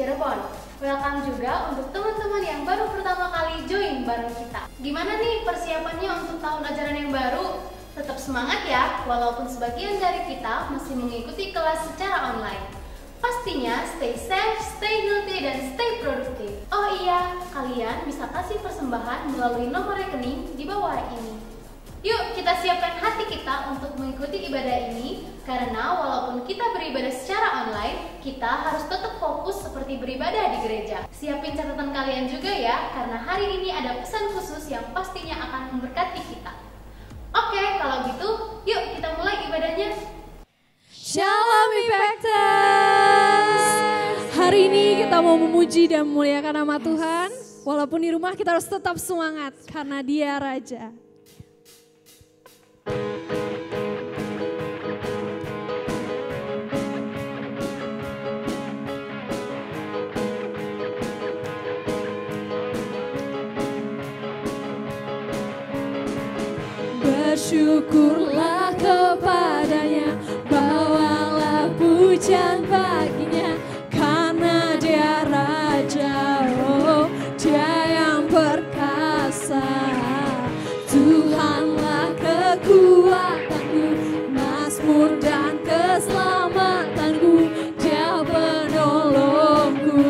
Cirebon. Welcome juga untuk teman-teman yang baru pertama kali join bareng kita. Gimana nih persiapannya untuk tahun ajaran yang baru? Tetap semangat ya, walaupun sebagian dari kita masih mengikuti kelas secara online. Pastinya stay safe, stay healthy, dan stay produktif. Oh iya, kalian bisa kasih persembahan melalui nomor rekening di bawah ini. Yuk kita siapkan hati kita untuk mengikuti ibadah ini, karena walaupun kita beribadah secara online, kita harus tetap fokus seperti beribadah di gereja. Siapin catatan kalian juga ya, karena hari ini ada pesan khusus yang pastinya akan memberkati kita. Oke, kalau gitu yuk kita mulai ibadahnya. Shalom Impactors. Hari ini kita mau memuji dan memuliakan nama Tuhan. Walaupun di rumah kita harus tetap semangat karena Dia Raja. Bersyukurlah kepadanya, bawalah pujian baginya, karena Dia Raja, oh Dia yang perkasa. Tuhanlah kekuatanku, mazmur dan keselamatanku, Dia penolongku,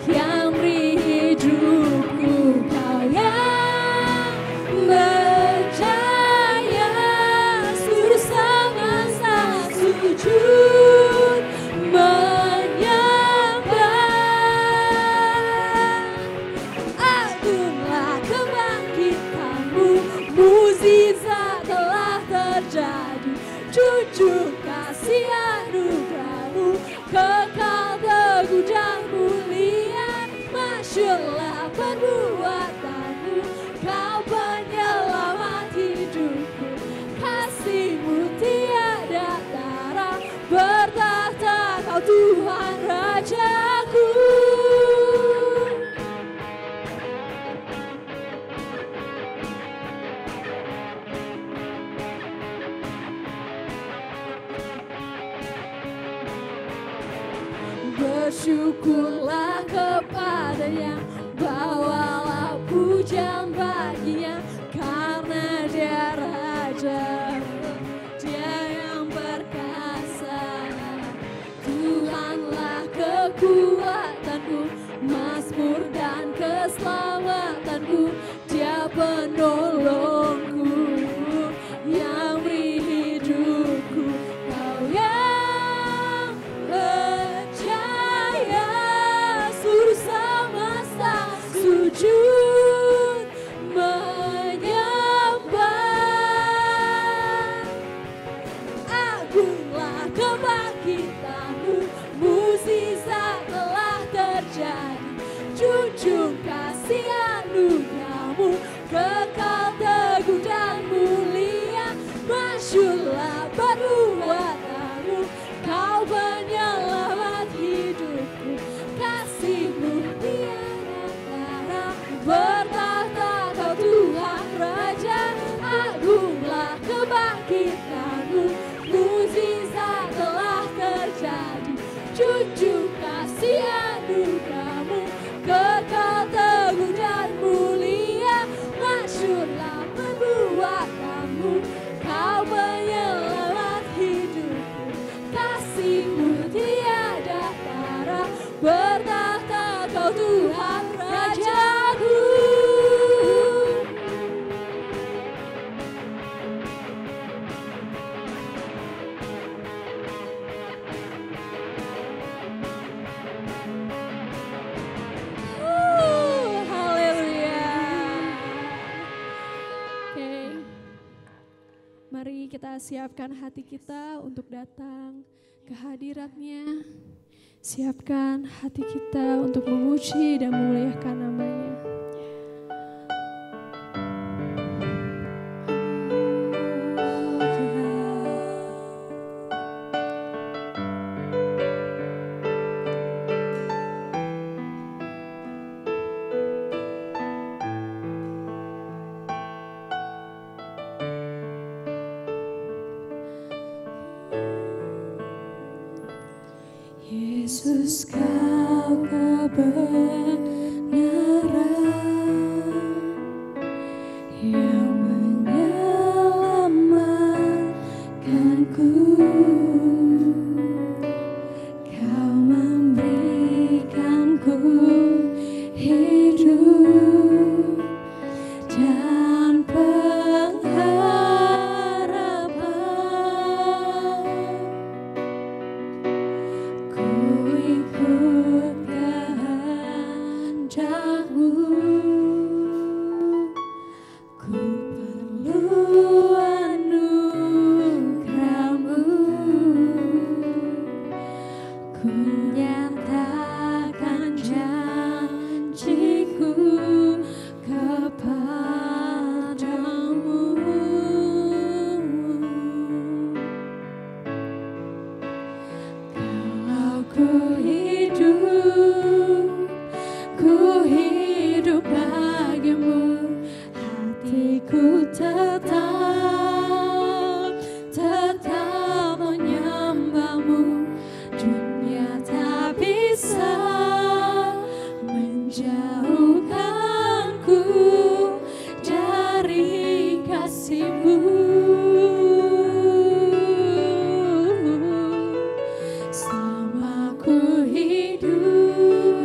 yang beri hidupku. Kau yang berjaya, seluruh semesta sujud menyembah. Agunglah kebangkitanmu, mukjizat telah terjadi. Jujur kasih anugerahmu, kekal teguh dan mulia. Masyurlah perbuatanmu, Kau penyelamat hidupku. Kasih-Mu tiada tara, bertahta Kau Tuhan Rajaku. Bersyukurlah kepadanya, bawalah pujian baginya, karena Dia Raja, Dia yang perkasa. Tuhanlah kekuatanku, mazmur dan keselamatanku, Dia penolongku, yang beri hidupku. Kau yang percaya, seluruh semesta sujud menyembah. Agunglah kebangkitanmu, mukjizat telah terjadi. Junjung kasih anugerahmu, kekal teguh dan mulia. Masyurlah perbuatanmu, Kau penyelamat hidupku. Kasih-Mu tiada tara, bertahta Kau Tuhan Raja. Agunglah kebangkitanmu, mukjizat telah terjadi. Jujur kasih anugerahmu, kekal teguh dan mulia. Masyurlah perbuatanmu, Kau penyelamat hidupku. Kasih-Mu tiada tara, bertahta Kau Tuhan Rajaku. Haleluya. Oke, mari kita siapkan hati kita untuk datang ke hadirat-Nya. Siapkan hati kita untuk memuji dan memuliakan nama-Nya. Yesus, Kau Sama ku hidup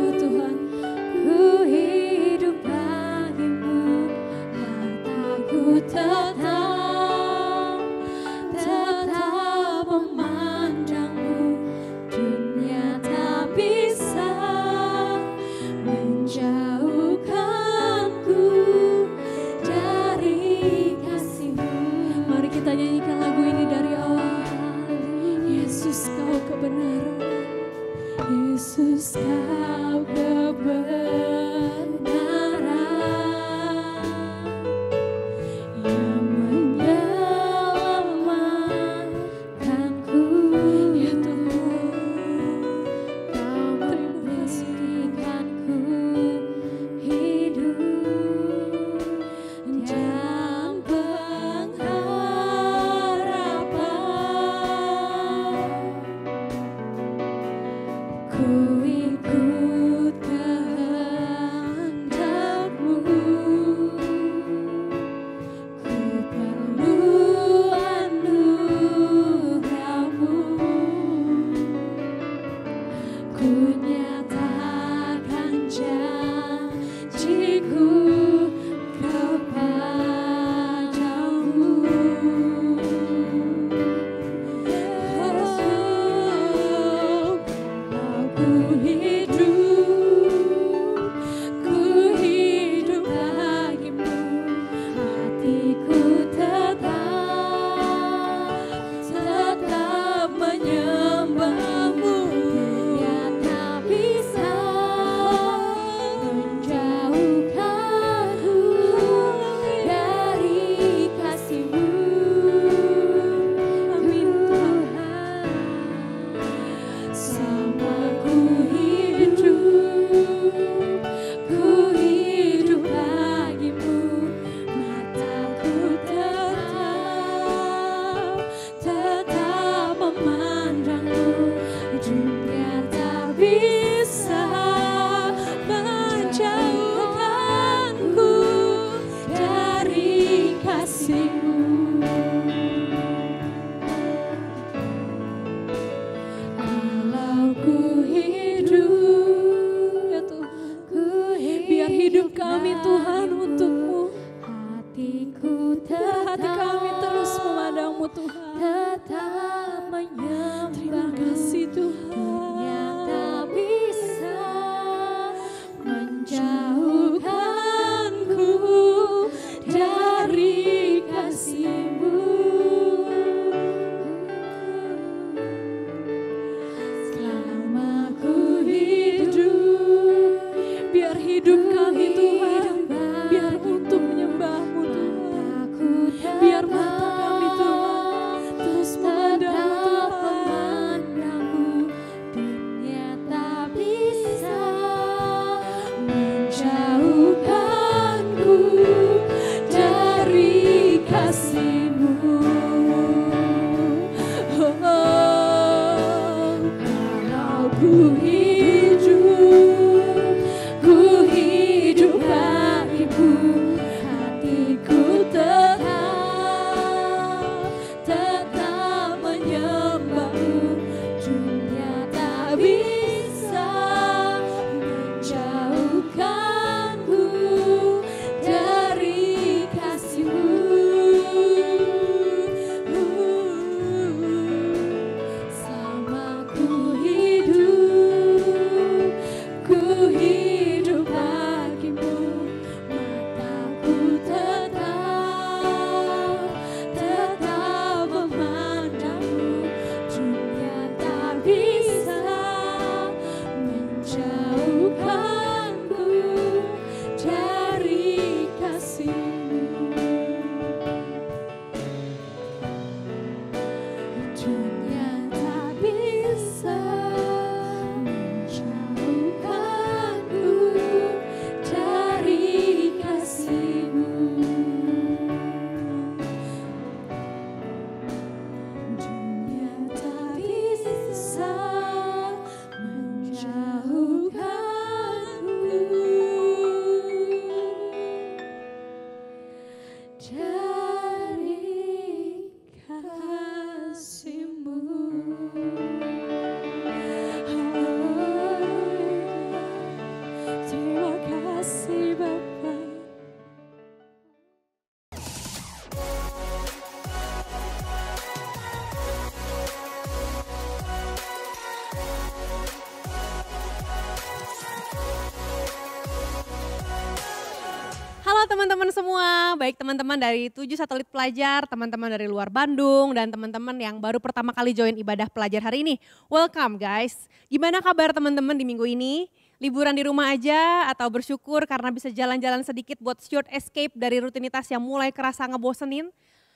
teman-teman semua, baik teman-teman dari 7 satelit pelajar, teman-teman dari luar Bandung, dan teman-teman yang baru pertama kali join ibadah pelajar hari ini. Welcome guys, gimana kabar teman-teman di minggu ini? Liburan di rumah aja atau bersyukur karena bisa jalan-jalan sedikit buat short escape dari rutinitas yang mulai kerasa ngebosenin?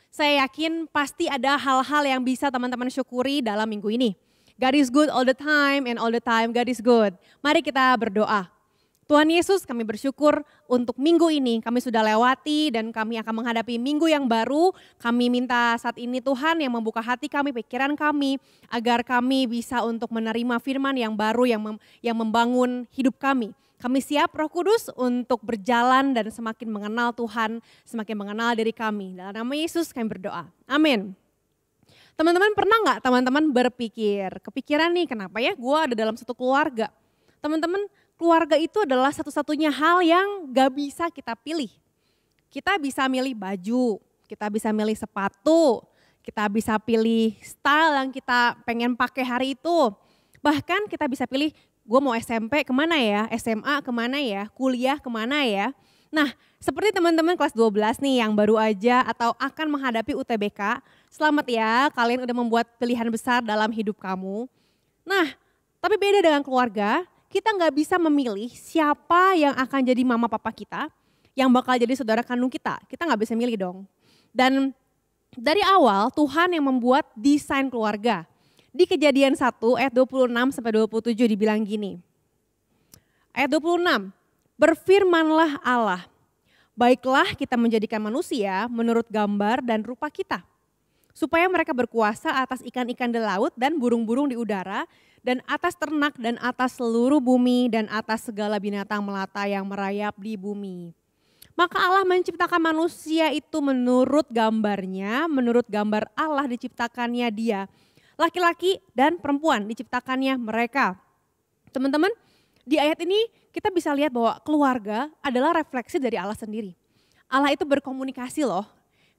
Saya yakin pasti ada hal-hal yang bisa teman-teman syukuri dalam minggu ini. God is good all the time and all the time God is good. Mari kita berdoa. Tuhan Yesus, kami bersyukur untuk minggu ini kami sudah lewati dan kami akan menghadapi minggu yang baru. Kami minta saat ini Tuhan yang membuka hati kami, pikiran kami agar kami bisa untuk menerima firman yang baru yang membangun hidup kami. Kami siap Roh Kudus untuk berjalan dan semakin mengenal Tuhan, semakin mengenal diri kami. Dalam nama Yesus kami berdoa. Amin. Teman-teman pernah nggak teman-teman kepikiran nih kenapa ya gue ada dalam satu keluarga. Teman-teman, keluarga itu adalah satu-satunya hal yang gak bisa kita pilih. Kita bisa milih baju, kita bisa milih sepatu, kita bisa pilih style yang kita pengen pakai hari itu. Bahkan kita bisa pilih, gue mau SMP kemana ya, SMA kemana ya, kuliah kemana ya. Nah, seperti teman-teman kelas 12 nih yang baru aja atau akan menghadapi UTBK, selamat ya kalian udah membuat pilihan besar dalam hidup kamu. Nah, tapi beda dengan keluarga, kita nggak bisa memilih siapa yang akan jadi mama papa kita, yang bakal jadi saudara kandung kita. Kita nggak bisa milih dong. Dan dari awal Tuhan yang membuat desain keluarga. Di Kejadian 1 ayat 26 sampai 27 dibilang gini. Ayat 26, berfirmanlah Allah, baiklah kita menjadikan manusia menurut gambar dan rupa kita. Supaya mereka berkuasa atas ikan-ikan di laut dan burung-burung di udara, dan atas ternak dan atas seluruh bumi dan atas segala binatang melata yang merayap di bumi. Maka Allah menciptakan manusia itu menurut gambarnya, menurut gambar Allah diciptakannya dia. Laki-laki dan perempuan diciptakannya mereka. Teman-teman, di ayat ini kita bisa lihat bahwa keluarga adalah refleksi dari Allah sendiri. Allah itu berkomunikasi loh.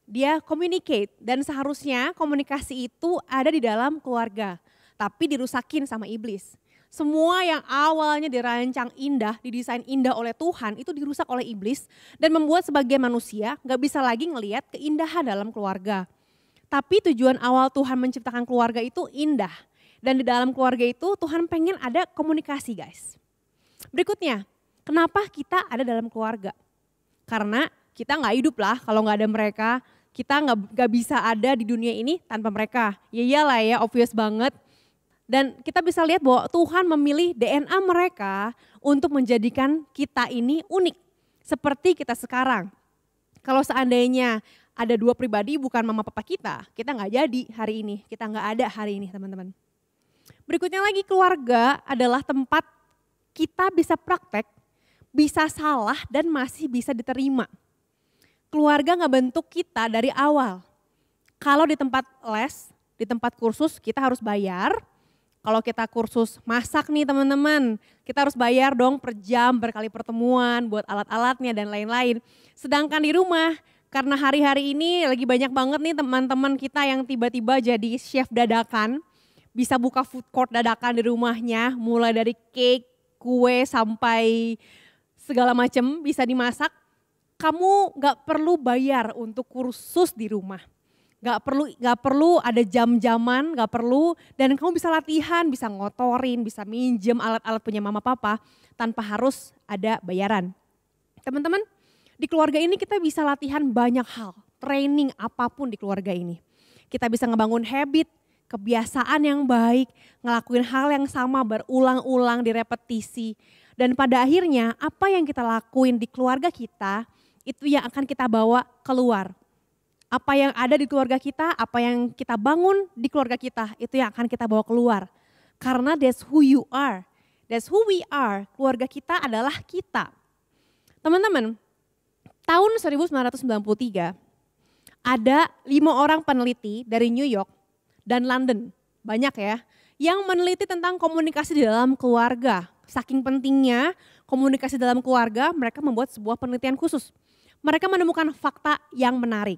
Dia communicate dan seharusnya komunikasi itu ada di dalam keluarga. Tapi dirusakin sama iblis. Semua yang awalnya dirancang indah, didesain indah oleh Tuhan itu dirusak oleh iblis dan membuat sebagian manusia gak bisa lagi ngelihat keindahan dalam keluarga. Tapi tujuan awal Tuhan menciptakan keluarga itu indah. Dan di dalam keluarga itu Tuhan pengen ada komunikasi guys. Berikutnya, kenapa kita ada dalam keluarga? Karena kita gak hidup lah kalau gak ada mereka. Kita gak bisa ada di dunia ini tanpa mereka. Ya iyalah ya, obvious banget. Dan kita bisa lihat bahwa Tuhan memilih DNA mereka untuk menjadikan kita ini unik. Seperti kita sekarang. Kalau seandainya ada dua pribadi bukan mama papa kita gak jadi hari ini. Kita gak ada hari ini teman-teman. Berikutnya lagi keluarga adalah tempat kita bisa praktek, bisa salah dan masih bisa diterima. Keluarga ngebentuk kita dari awal. Kalau di tempat les, di tempat kursus kita harus bayar. Kalau kita kursus masak nih teman-teman, kita harus bayar dong per jam, berkali pertemuan, buat alat-alatnya dan lain-lain. Sedangkan di rumah, karena hari-hari ini lagi banyak banget nih teman-teman kita yang tiba-tiba jadi chef dadakan, bisa buka food court dadakan di rumahnya, mulai dari cake, kue, sampai segala macam bisa dimasak. Kamu gak perlu bayar untuk kursus di rumah. Gak perlu ada jam-jaman, gak perlu. Dan kamu bisa latihan, bisa ngotorin, bisa minjem alat-alat punya mama papa tanpa harus ada bayaran. Teman-teman, di keluarga ini kita bisa latihan banyak hal. Training apapun di keluarga ini. Kita bisa ngebangun habit, kebiasaan yang baik, ngelakuin hal yang sama berulang-ulang direpetisi. Dan pada akhirnya apa yang kita lakuin di keluarga kita, itu yang akan kita bawa keluar. Apa yang ada di keluarga kita, apa yang kita bangun di keluarga kita, itu yang akan kita bawa keluar. Karena that's who you are, that's who we are, keluarga kita adalah kita. Teman-teman, tahun 1993 ada 5 orang peneliti dari New York dan London, banyak ya, yang meneliti tentang komunikasi di dalam keluarga. Saking pentingnya komunikasi dalam keluarga, mereka membuat sebuah penelitian khusus. Mereka menemukan fakta yang menarik.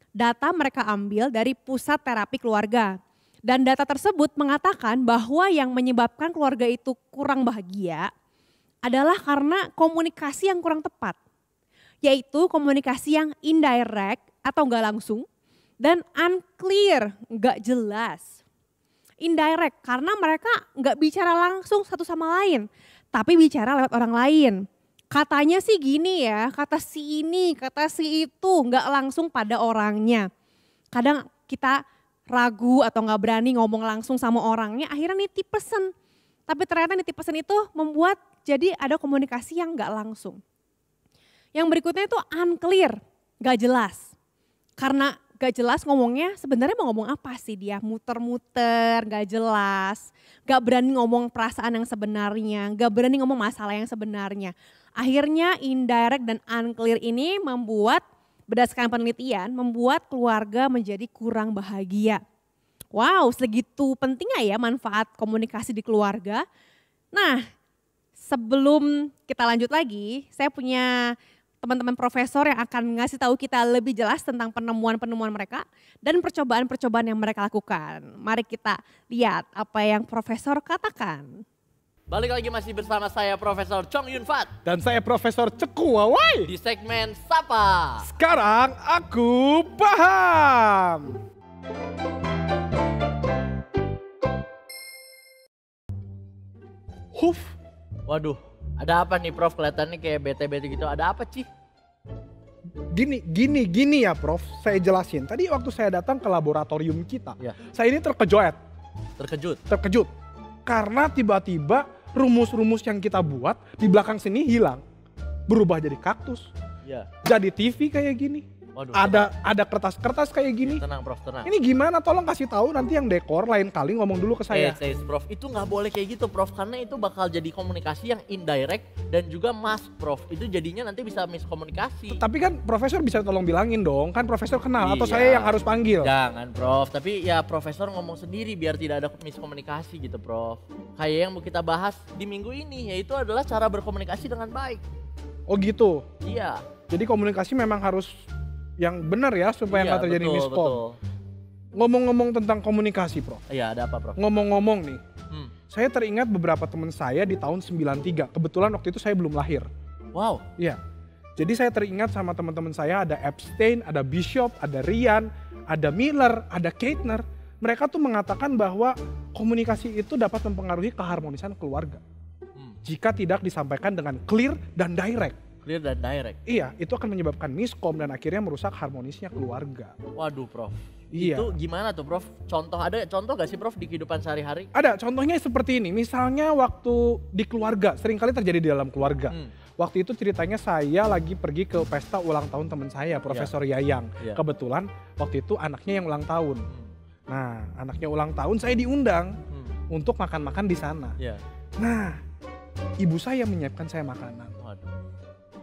Data mereka ambil dari pusat terapi keluarga. Dan data tersebut mengatakan bahwa yang menyebabkan keluarga itu kurang bahagia adalah karena komunikasi yang kurang tepat. yaitu komunikasi yang indirect atau nggak langsung dan unclear, nggak jelas. Indirect karena mereka nggak bicara langsung satu sama lain, tapi bicara lewat orang lain. Katanya sih gini ya, kata si ini, kata si itu, nggak langsung pada orangnya. Kadang kita ragu atau nggak berani ngomong langsung sama orangnya, akhirnya nitip pesen. Tapi ternyata nitip pesen itu membuat jadi ada komunikasi yang nggak langsung. Yang berikutnya itu unclear, nggak jelas. Karena gak jelas ngomongnya sebenarnya mau ngomong apa sih dia, muter-muter, gak jelas, gak berani ngomong perasaan yang sebenarnya, gak berani ngomong masalah yang sebenarnya. Akhirnya indirect dan unclear ini membuat, berdasarkan penelitian, membuat keluarga menjadi kurang bahagia. Wow, segitu pentingnya ya manfaat komunikasi di keluarga. Nah, sebelum kita lanjut lagi, saya punya teman-teman profesor yang akan ngasih tahu kita lebih jelas tentang penemuan-penemuan mereka dan percobaan-percobaan yang mereka lakukan. Mari kita lihat apa yang profesor katakan. Balik lagi masih bersama saya Profesor Chong Yun Fat Dan saya Profesor Ceku Wawai. di segmen Sapa. Sekarang aku paham. Huf. Waduh, ada apa nih Prof? Kelihatannya kayak bete-bete gitu. Ada apa Ci? Gini ya Prof, saya jelasin. Tadi waktu saya datang ke laboratorium kita, Ya. saya ini Terkejut. terkejut. Karena tiba-tiba rumus-rumus yang kita buat di belakang sini hilang. Berubah jadi kaktus, Ya. jadi TV kayak gini. Waduh. Ada kertas-kertas kayak gini. Tenang Prof, tenang. Ini gimana? Tolong kasih tahu nanti yang dekor lain kali ngomong dulu ke saya. Prof, itu nggak boleh kayak gitu Prof, karena itu bakal jadi komunikasi yang indirect dan juga mask Prof. Itu jadinya nanti bisa miskomunikasi. Tapi kan profesor bisa tolong bilangin dong, kan profesor kenal atau Iya. saya yang harus panggil. Jangan Prof, tapi ya profesor ngomong sendiri biar tidak ada miskomunikasi gitu Prof. Kayak yang mau kita bahas di minggu ini, yaitu adalah cara berkomunikasi dengan baik. Oh gitu. Iya. Jadi komunikasi memang harus yang benar ya supaya Iya, nggak terjadi betul, miskom. betul. Ngomong-ngomong tentang komunikasi, Prof. Iya, ada apa Prof? Ngomong-ngomong nih, Hmm. saya teringat beberapa teman saya di tahun 93. Kebetulan waktu itu saya belum lahir. Wow. Iya. Jadi saya teringat sama teman-teman saya, ada Epstein, ada Bishop, ada Ryan, ada Miller, ada Keitner. Mereka tuh mengatakan bahwa komunikasi itu dapat mempengaruhi keharmonisan keluarga. Jika tidak disampaikan dengan clear dan direct. Clear dan direct. Iya, itu akan menyebabkan miskom dan akhirnya merusak harmonisnya keluarga. Waduh Prof. Iya. Itu gimana tuh Prof? Ada contoh gak sih Prof di kehidupan sehari-hari? Ada, contohnya seperti ini. Misalnya waktu di keluarga, seringkali terjadi di dalam keluarga. Waktu itu ceritanya saya lagi pergi ke pesta ulang tahun teman saya, Profesor Yayang. Iya. Kebetulan waktu itu anaknya yang ulang tahun. Nah, anaknya ulang tahun saya diundang untuk makan-makan di sana. Iya. Nah, ibu saya menyiapkan saya makanan. Waduh.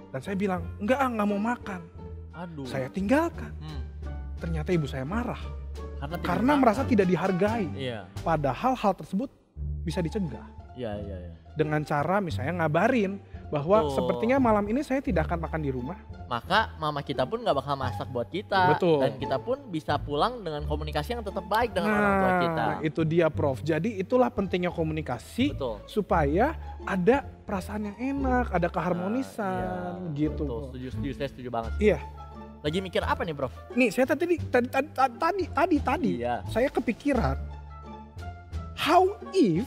Dan saya bilang, nggak mau makan. Aduh. Saya tinggalkan. Hmm. Ternyata ibu saya marah. Karena Karena merasa tidak dihargai. Iya. Padahal hal tersebut bisa dicegah. Iya. Dengan cara misalnya ngabarin bahwa Betul. sepertinya malam ini saya tidak akan makan di rumah. Maka mama kita pun gak bakal masak buat kita. Betul. Dan kita pun bisa pulang dengan komunikasi yang tetap baik dengan orang tua kita. Nah, itu dia Prof. Jadi itulah pentingnya komunikasi Betul. supaya ada perasaan yang enak, ada keharmonisan Iya, gitu. Betul, setuju, saya setuju banget. Iya. Lagi mikir apa nih Prof? Nih, saya tadi Iya. saya kepikiran how if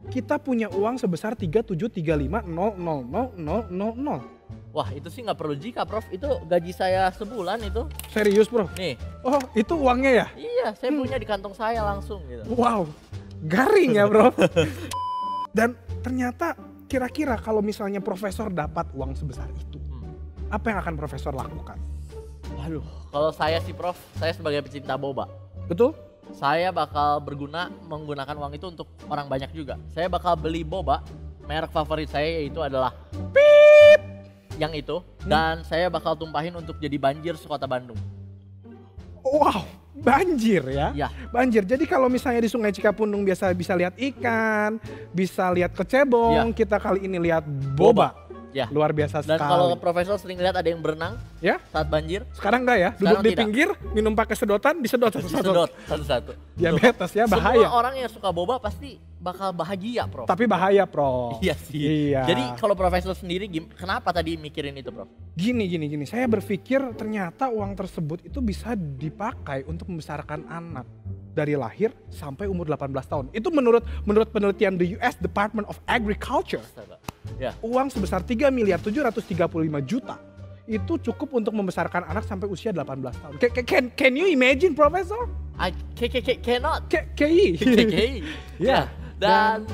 kita punya uang sebesar 373500000. Wah itu sih gak perlu jika Prof, itu gaji saya sebulan itu. Serius, Bro? Nih, Oh, itu uangnya ya? iya saya punya di kantong saya langsung gitu. Wow, garing ya Bro. Dan ternyata kira-kira kalau misalnya profesor dapat uang sebesar itu, apa yang akan profesor lakukan? Waduh, kalau saya sih Prof, saya sebagai pecinta boba. Betul? Saya bakal menggunakan uang itu untuk orang banyak juga. Saya bakal beli boba, merek favorit saya yaitu adalah Pip yang itu. Dan saya bakal tumpahin untuk jadi banjir sekota Bandung. Wow, banjir ya? Ya. Banjir. Jadi kalau misalnya di Sungai Cikapundung biasa bisa lihat ikan, bisa lihat kecebong, Ya. kita kali ini lihat boba. Ya. Luar biasa Dan sekali. kalau profesor sering lihat ada yang berenang Ya, saat banjir, sekarang enggak ya? Duduk Sekarang di tidak. pinggir, minum pakai sedotan, disedot satu-satu. disedot satu-satu. Diabetes ya, Semua bahaya. orang yang suka boba pasti bakal bahagia, Prof. Tapi bahaya, Prof. Iya sih. Iya. Jadi kalau profesor sendiri kenapa tadi mikirin itu, Prof? Gini. Saya berpikir ternyata uang tersebut itu bisa dipakai untuk membesarkan anak dari lahir sampai umur 18 tahun. Itu menurut penelitian the US Department of Agriculture. Astaga. Ya. Uang sebesar 3.735 juta itu cukup untuk membesarkan anak sampai usia 18 tahun. Can you imagine, Profesor? I cannot. KI. Ya. Dan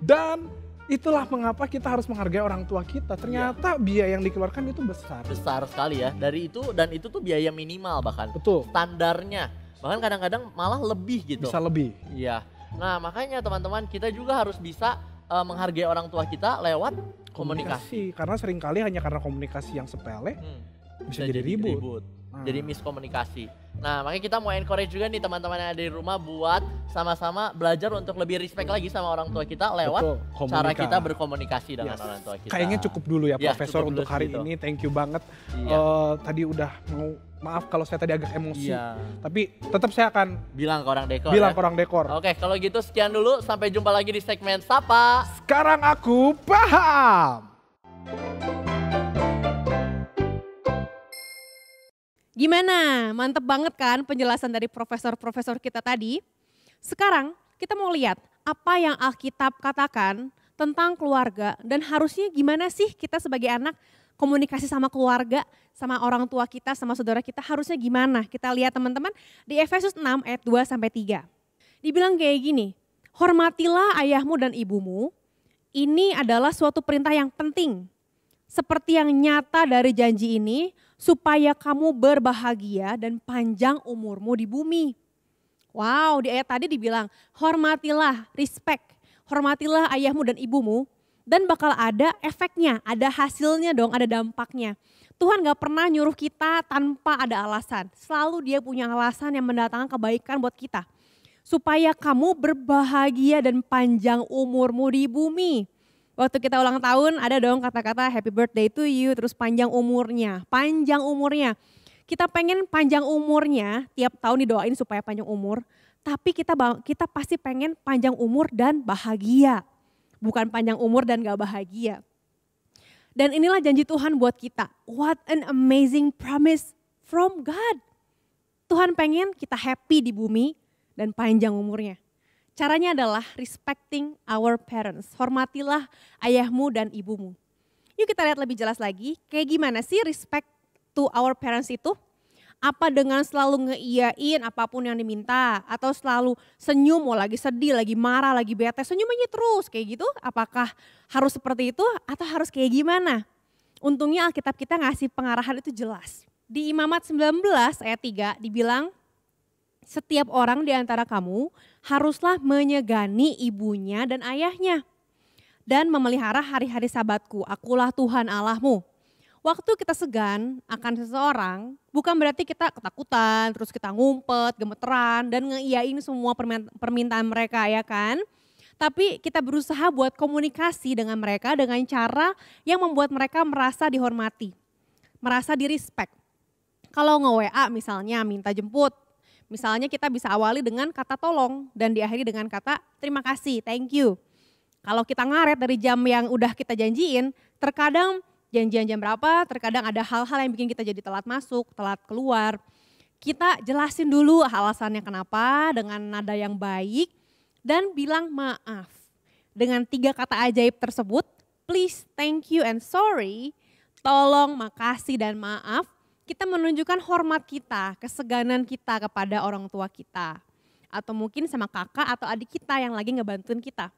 Dan itulah mengapa kita harus menghargai orang tua kita. Ternyata biaya yang dikeluarkan itu besar. besar sekali ya. Dari itu dan itu tuh biaya minimal bahkan. Betul. Standarnya. Bahkan kadang-kadang malah lebih gitu. Bisa lebih. Iya. Nah, makanya teman-teman kita juga harus bisa menghargai orang tua kita lewat komunikasi. Karena seringkali hanya karena komunikasi yang sepele bisa jadi ribut. Jadi miskomunikasi. Nah, makanya kita mau encourage juga nih teman-teman yang ada di rumah buat sama-sama belajar untuk lebih respect lagi sama orang tua kita lewat Betul, cara komunikasi. kita berkomunikasi dengan orang tua kita. Kayaknya cukup dulu ya, Ya, Profesor, cukup untuk dulu hari segitu. ini. Thank you banget. Iya. Tadi udah maaf kalau saya tadi agak emosi. Iya. Tapi tetap saya akan Bilang ke orang dekor. bilang ya. ke orang dekor. Oke, kalau gitu sekian dulu. Sampai jumpa lagi di segmen Sapa. Sekarang aku paham. Gimana? Mantep banget kan penjelasan dari profesor-profesor kita tadi? Sekarang kita mau lihat apa yang Alkitab katakan tentang keluarga dan harusnya gimana sih kita sebagai anak komunikasi sama keluarga, sama orang tua kita, sama saudara kita harusnya gimana? Kita lihat teman-teman di Efesus 6 ayat 2-3. Dibilang kayak gini, hormatilah ayahmu dan ibumu, ini adalah suatu perintah yang penting. Seperti yang nyata dari janji ini, supaya kamu berbahagia dan panjang umurmu di bumi. Wow, di ayat tadi dibilang, hormatilah, respect, hormatilah ayahmu dan ibumu, dan bakal ada efeknya, ada hasilnya dong, ada dampaknya. Tuhan gak pernah nyuruh kita tanpa ada alasan, selalu dia punya alasan yang mendatangkan kebaikan buat kita. Supaya kamu berbahagia dan panjang umurmu di bumi. Waktu kita ulang tahun ada dong kata-kata happy birthday to you, terus panjang umurnya. Kita pengen panjang umurnya, tiap tahun didoain supaya panjang umur. Tapi kita pasti pengen panjang umur dan bahagia. Bukan panjang umur dan gak bahagia. Dan inilah janji Tuhan buat kita. What an amazing promise from God. Tuhan pengen kita happy di bumi dan panjang umurnya. Caranya adalah respecting our parents. Hormatilah ayahmu dan ibumu. Yuk kita lihat lebih jelas lagi, kayak gimana sih respect to our parents itu? Apa dengan selalu ngeiyain apapun yang diminta? Atau selalu senyum, mau lagi sedih, lagi marah, lagi bete, senyum aja terus kayak gitu? Apakah harus seperti itu atau harus kayak gimana? Untungnya Alkitab kita ngasih pengarahan itu jelas. Di Imamat 19 ayat 3 dibilang, setiap orang di antara kamu haruslah menyegani ibunya dan ayahnya. Dan memelihara hari-hari sabatku, akulah Tuhan Allahmu. Waktu kita segan akan seseorang, bukan berarti kita ketakutan, terus kita ngumpet, gemeteran, dan ngeiyain semua permintaan mereka ya kan. Tapi kita berusaha buat komunikasi dengan mereka dengan cara yang membuat mereka merasa dihormati, merasa di-respect. Kalau nge-WA misalnya minta jemput, misalnya kita bisa awali dengan kata tolong dan diakhiri dengan kata terima kasih, thank you. Kalau kita ngaret dari jam yang udah kita janjiin, terkadang janjian jam berapa, terkadang ada hal-hal yang bikin kita jadi telat masuk, telat keluar. Kita jelasin dulu alasannya kenapa dengan nada yang baik dan bilang maaf. Dengan 3 kata ajaib tersebut, please, thank you, and sorry, tolong, makasih, dan maaf, kita menunjukkan hormat kita, keseganan kita kepada orang tua kita. Atau mungkin sama kakak atau adik kita yang lagi ngebantuin kita.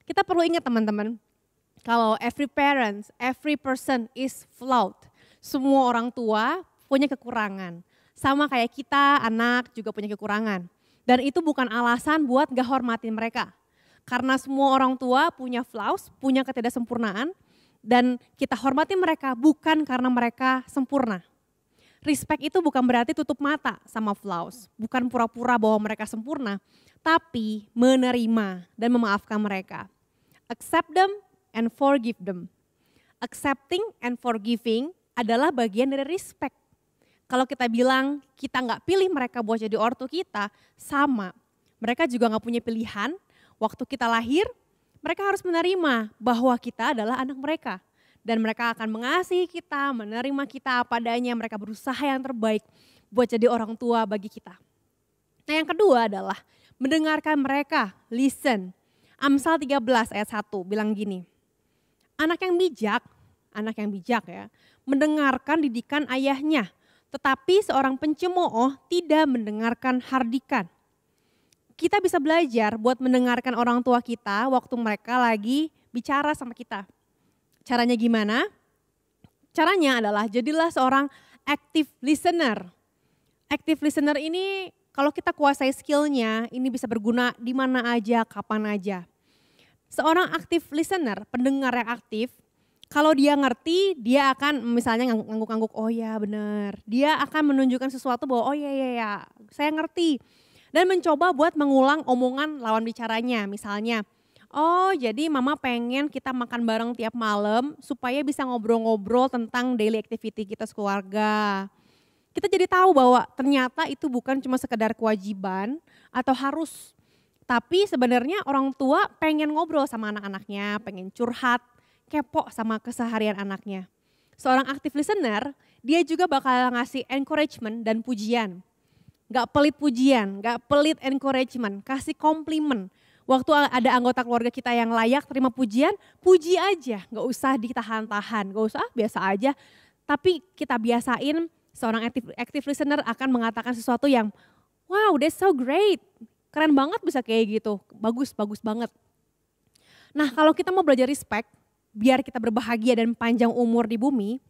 Kita perlu ingat teman-teman, kalau every parent, every person is flawed. Semua orang tua punya kekurangan. Sama kayak kita, anak juga punya kekurangan. Dan itu bukan alasan buat gak hormatin mereka. Karena semua orang tua punya flaws, punya ketidaksempurnaan. Dan kita hormati mereka bukan karena mereka sempurna. Respect itu bukan berarti tutup mata sama flaws, bukan pura-pura bahwa mereka sempurna, tapi menerima dan memaafkan mereka. Accept them and forgive them. Accepting and forgiving adalah bagian dari respect. Kalau kita bilang kita nggak pilih mereka buat jadi ortu kita, sama. Mereka juga nggak punya pilihan, waktu kita lahir, mereka harus menerima bahwa kita adalah anak mereka. Dan mereka akan mengasihi kita, menerima kita apa adanya, mereka berusaha yang terbaik buat jadi orang tua bagi kita. Nah yang kedua adalah mendengarkan mereka, listen. Amsal 13 ayat 1 bilang gini, anak yang bijak ya, mendengarkan didikan ayahnya, tetapi seorang pencemooh tidak mendengarkan hardikan. Kita bisa belajar buat mendengarkan orang tua kita waktu mereka lagi bicara sama kita. Caranya gimana? Caranya adalah jadilah seorang active listener. Active listener ini kalau kita kuasai skillnya, ini bisa berguna di mana aja, kapan aja. Seorang active listener, pendengar yang aktif, kalau dia ngerti, dia akan misalnya ngangguk-ngangguk, oh ya benar. Dia akan menunjukkan sesuatu bahwa oh ya, saya ngerti. Dan mencoba buat mengulang omongan lawan bicaranya, misalnya. Oh jadi mama pengen kita makan bareng tiap malam supaya bisa ngobrol-ngobrol tentang daily activity kita sekeluarga. Kita jadi tahu bahwa ternyata itu bukan cuma sekedar kewajiban atau harus. Tapi sebenarnya orang tua pengen ngobrol sama anak-anaknya, pengen curhat, kepo sama keseharian anaknya. Seorang active listener, dia juga bakal ngasih encouragement dan pujian. Gak pelit pujian, gak pelit encouragement, kasih komplimen. Waktu ada anggota keluarga kita yang layak terima pujian, puji aja, gak usah ditahan-tahan, gak usah biasa aja. Tapi kita biasain seorang active listener akan mengatakan sesuatu yang, wow that's so great, keren banget bisa kayak gitu, bagus banget. Nah kalau kita mau belajar respect, biar kita berbahagia dan panjang umur di bumi,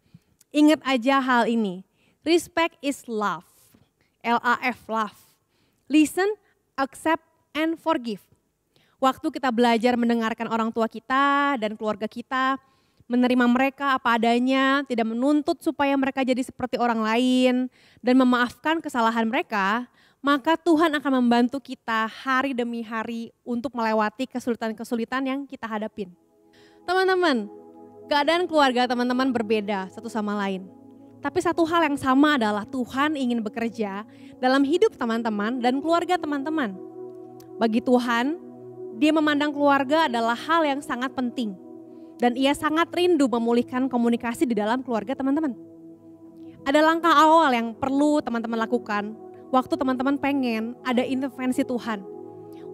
ingat aja hal ini, respect is love, L-A-F, love. Listen, accept, and forgive. Waktu kita belajar mendengarkan orang tua kita dan keluarga kita, menerima mereka apa adanya, tidak menuntut supaya mereka jadi seperti orang lain, dan memaafkan kesalahan mereka, maka Tuhan akan membantu kita hari demi hari untuk melewati kesulitan-kesulitan yang kita hadapin. Teman-teman, keadaan keluarga teman-teman berbeda satu sama lain. Tapi satu hal yang sama adalah Tuhan ingin bekerja dalam hidup teman-teman dan keluarga teman-teman. Bagi Tuhan, Dia memandang keluarga adalah hal yang sangat penting. Dan Ia sangat rindu memulihkan komunikasi di dalam keluarga teman-teman. Ada langkah awal yang perlu teman-teman lakukan waktu teman-teman pengen ada intervensi Tuhan.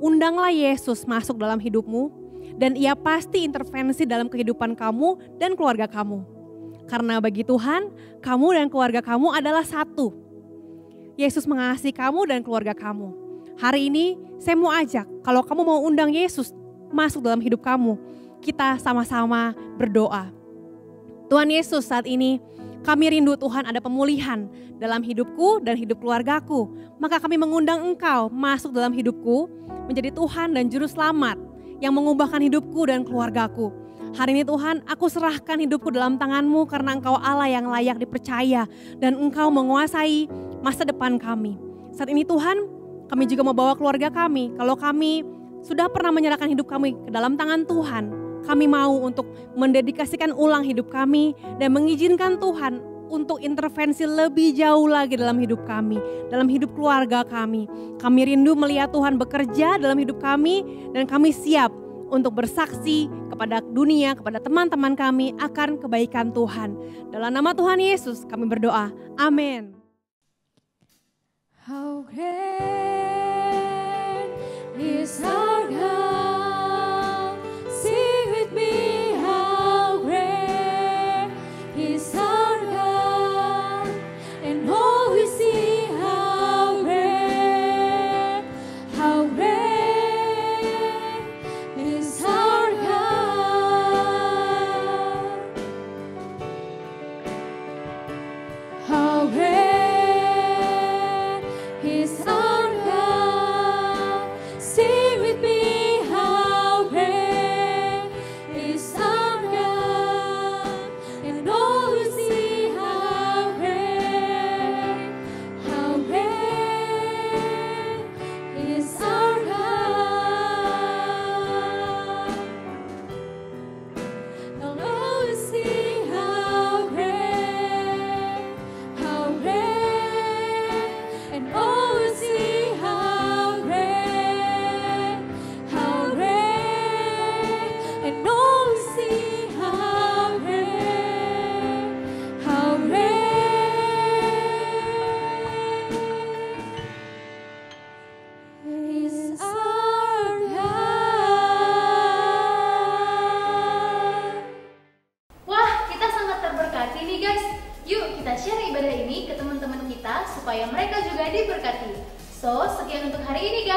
Undanglah Yesus masuk dalam hidupmu dan Ia pasti intervensi dalam kehidupan kamu dan keluarga kamu. Karena bagi Tuhan, kamu dan keluarga kamu adalah satu. Yesus mengasihi kamu dan keluarga kamu. Hari ini saya mau ajak, kalau kamu mau undang Yesus masuk dalam hidup kamu, kita sama-sama berdoa. Tuhan Yesus, saat ini kami rindu Tuhan ada pemulihan dalam hidupku dan hidup keluargaku. Maka kami mengundang Engkau masuk dalam hidupku menjadi Tuhan dan Juru Selamat yang mengubahkan hidupku dan keluargaku. Hari ini Tuhan, aku serahkan hidupku dalam tangan-Mu karena Engkau Allah yang layak dipercaya dan Engkau menguasai masa depan kami. Saat ini Tuhan, kami juga mau bawa keluarga kami. Kalau kami sudah pernah menyerahkan hidup kami ke dalam tangan Tuhan, kami mau untuk mendedikasikan ulang hidup kami dan mengizinkan Tuhan untuk intervensi lebih jauh lagi dalam hidup kami, dalam hidup keluarga kami. Kami rindu melihat Tuhan bekerja dalam hidup kami dan kami siap untuk bersaksi kepada dunia, kepada teman-teman kami akan kebaikan Tuhan. Dalam nama Tuhan Yesus kami berdoa. Amin. How great is our God? Sing with me, how great is our God? And all we see, how great is our God? How great is our God? supaya mereka juga diberkati. So, sekian untuk hari ini